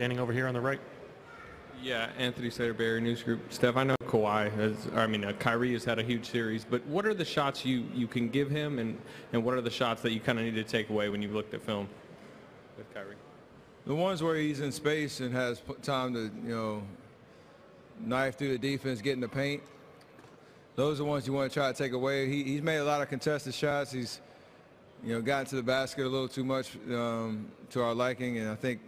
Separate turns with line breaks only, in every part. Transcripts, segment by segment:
Standing over here on the right.
Yeah, Anthony Slater-Barry, News Group. Steph, I know Kyrie has had a huge series, but what are the shots you can give him, and what are the shots that you kind of need to take away when you've looked at film with Kyrie?
The ones where he's in space and has time to, knife through the defense, get in the paint. Those are the ones you want to try to take away. He's made a lot of contested shots. He's, gotten to the basket a little too much to our liking, and I think,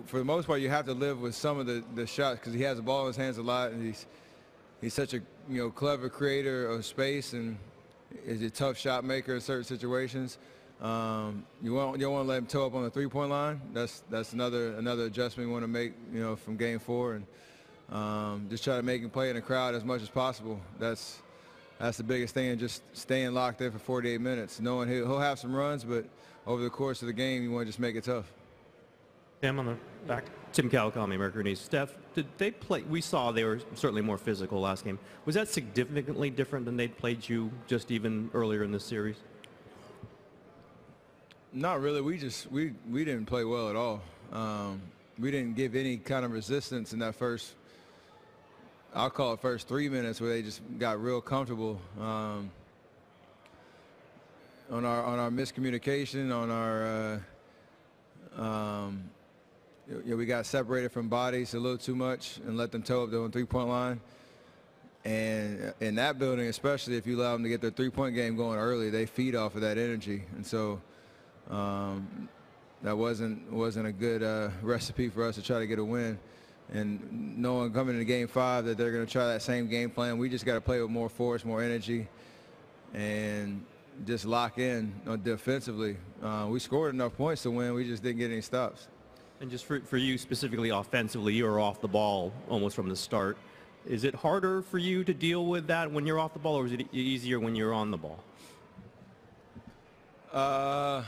for the most part, you have to live with some of the shots because he has the ball in his hands a lot, and he's such a clever creator of space and is a tough shot maker in certain situations. You don't want to let him toe up on the three-point line. That's another adjustment we want to make, from Game 4, and just try to make him play in the crowd as much as possible. That's the biggest thing, and just staying locked in for 48 minutes, knowing he'll have some runs, but over the course of the game, you want to just make it tough.
Tim on the back.
Tim Calicami, Mercury News. Steph, did they play? We saw they were certainly more physical last game. Was that significantly different than they'd played you just even earlier in this series?
Not really. We didn't play well at all. We didn't give any kind of resistance in that first, I'll call it first 3 minutes, where they just got real comfortable on our miscommunication, on our we got separated from bodies a little too much and let them toe up the three-point line. And in that building, especially if you allow them to get their three-point game going early, they feed off of that energy. And so that wasn't a good recipe for us to try to get a win. And knowing coming into Game 5 that they're going to try that same game plan, we just got to play with more force, more energy, and just lock in defensively. We scored enough points to win. We just didn't get any stops.
And just for you specifically offensively, you were off the ball almost from the start. Is it harder for you to deal with that when you're off the ball, or is it easier when you're on the ball?
Off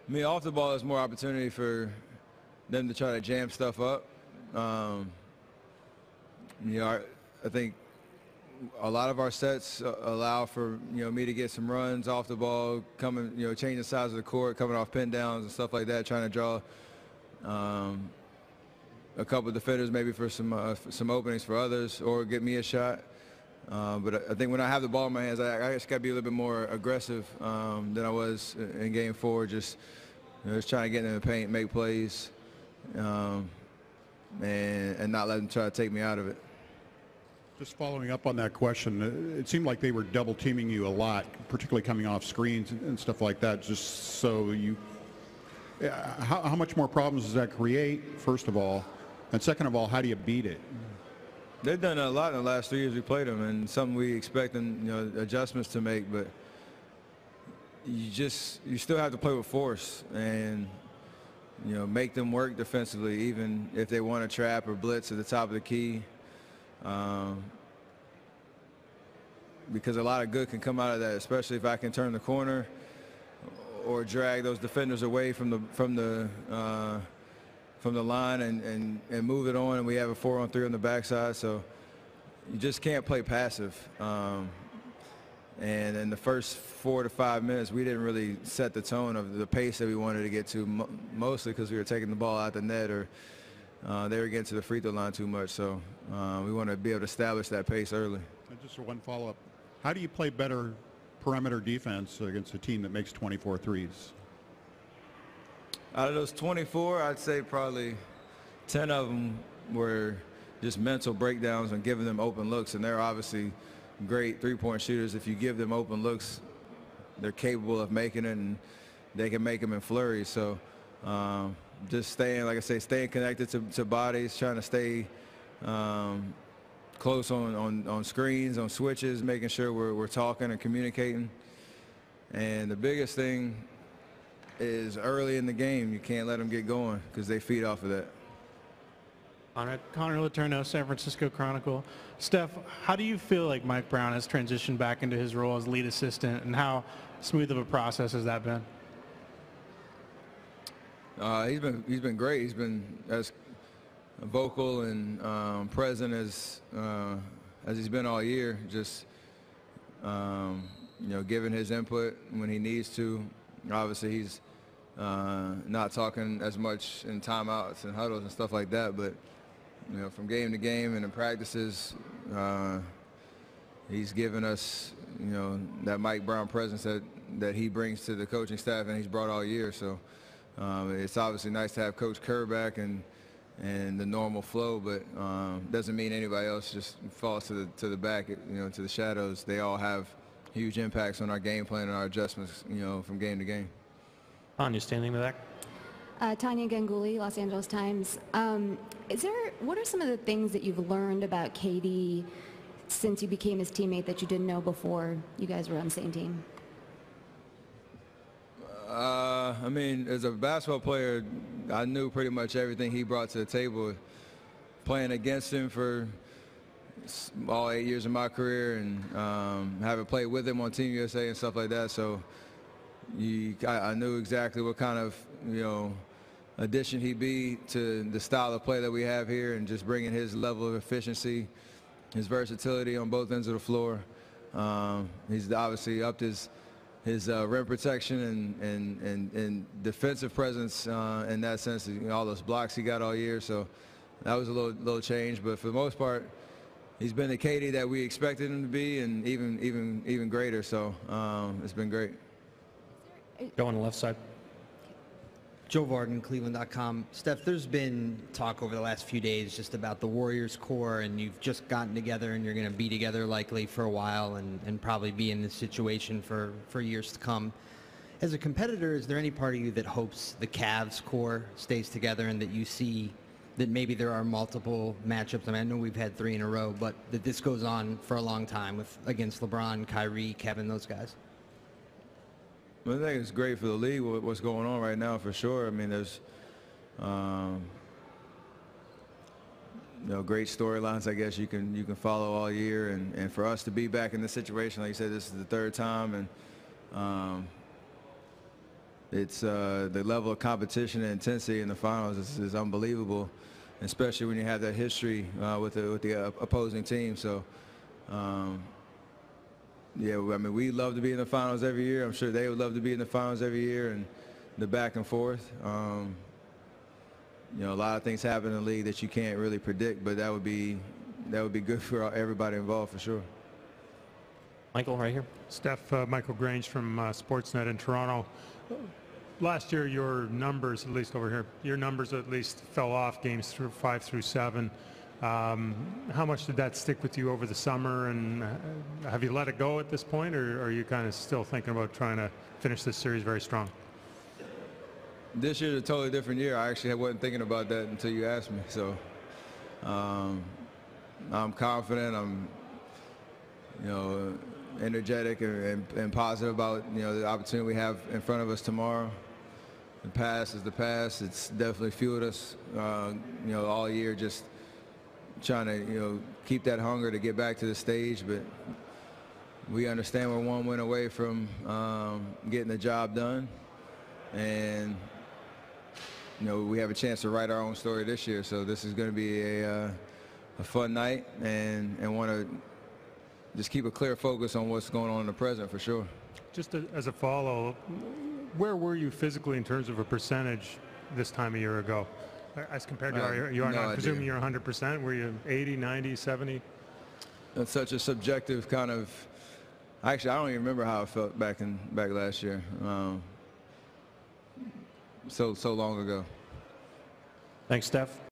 the ball is more opportunity for them to try to jam stuff up. I think a lot of our sets allow for me to get some runs off the ball, coming changing the size of the court, coming off pin downs and stuff like that, trying to draw a couple of defenders maybe for some openings for others, or get me a shot. But I think when I have the ball in my hands, I just got to be a little bit more aggressive than I was in Game 4. Just trying to get in the paint, make plays, and not let them try to take me out of it.
Just following up on that question, it seemed like they were double teaming you a lot, particularly coming off screens and stuff like that. Just so how much more problems does that create, first of all? And second of all, how do you beat it?
They've done a lot in the last 3 years we played them, and something we expect them, adjustments to make. But you still have to play with force and make them work defensively, even if they want to trap or blitz at the top of the key. Because a lot of good can come out of that, especially if I can turn the corner or drag those defenders away from the line and move it on, and we have a 4-on-3 on the backside. So you just can't play passive. And in the first 4 to 5 minutes, we didn't really set the tone of the pace that we wanted to get to, mostly because we were taking the ball out the net, or they were getting to the free throw line too much. So we want to be able to establish that pace early.
And just one follow-up. How do you play better perimeter defense against a team that makes 24 threes?
Out of those 24, I'd say probably 10 of them were just mental breakdowns and giving them open looks. And they're obviously great three-point shooters. If you give them open looks, they're capable of making it, and they can make them in flurries. So just staying, like I say, staying connected to bodies, trying to stay close on screens, on switches, making sure we're talking and communicating. And the biggest thing is early in the game, you can't let them get going because they feed off of that.
Connor Letourneau, San Francisco Chronicle. Steph, how do you feel like Mike Brown has transitioned back into his role as lead assistant, and how smooth of a process has that been?
He's been great. He's been as vocal and present as he's been all year. Just giving his input when he needs to. Obviously, he's not talking as much in timeouts and huddles and stuff like that. But from game to game and in practices, he's given us that Mike Brown presence that he brings to the coaching staff and he's brought all year. So it's obviously nice to have Coach Kerr back and the normal flow, but doesn't mean anybody else just falls to the back, to the shadows. They all have huge impacts on our game plan and our adjustments, from game to game.
Tanya, standing in the back.
Tanya Ganguly, Los Angeles Times. What are some of the things that you've learned about KD since you became his teammate that you didn't know before you guys were on the same team?
I mean, as a basketball player, I knew pretty much everything he brought to the table. Playing against him for all 8 years of my career and having played with him on Team USA and stuff like that. So I knew exactly what kind of, addition he'd be to the style of play that we have here and just bringing his level of efficiency, his versatility on both ends of the floor. He's obviously upped his rim protection and defensive presence in that sense. All those blocks he got all year, so that was a little change. But for the most part, he's been the KD that we expected him to be, and even greater. So it's been great.
Go on the left side.
Joe Varden, Cleveland.com. Steph, there's been talk over the last few days just about the Warriors core, and you've just gotten together and you're going to be together likely for a while and probably be in this situation for years to come. As a competitor, is there any part of you that hopes the Cavs core stays together and that you see that maybe there are multiple matchups? I mean, I know we've had 3 in a row, but that this goes on for a long time against LeBron, Kyrie, Kevin, those guys?
I think it's great for the league what's going on right now, for sure. I mean, there's great storylines, I guess, you can follow all year, and for us to be back in this situation, like you said, this is the 3rd time, and it's the level of competition and intensity in the finals is unbelievable, especially when you have that history with the opposing team. So. Yeah, I mean, we love to be in the finals every year. I'm sure they would love to be in the finals every year, and the back and forth. A lot of things happen in the league that you can't really predict, but that would be good for everybody involved, for sure.
Michael, right here.
Steph, Michael Grange from Sportsnet in Toronto. Last year, your numbers, at least over here, your numbers at least fell off games 5 through 7. How much did that stick with you over the summer, and have you let it go at this point, or are you kind of still thinking about trying to finish this series very strong?
This year's a totally different year. I actually wasn't thinking about that until you asked me. So I'm confident. I'm energetic and positive about the opportunity we have in front of us tomorrow. The past is the past. It's definitely fueled us all year, just trying to keep that hunger to get back to the stage, but we understand we're 1 win away from getting the job done, and we have a chance to write our own story this year. So this is going to be a fun night, and want to just keep a clear focus on what's going on in the present, for sure.
Just as a follow, where were you physically in terms of a percentage this time a year ago? As compared to where you are now, presuming you're 100%, were you 80, 90, 70?
That's such a subjective kind of. Actually, I don't even remember how I felt back last year. So long ago.
Thanks, Steph.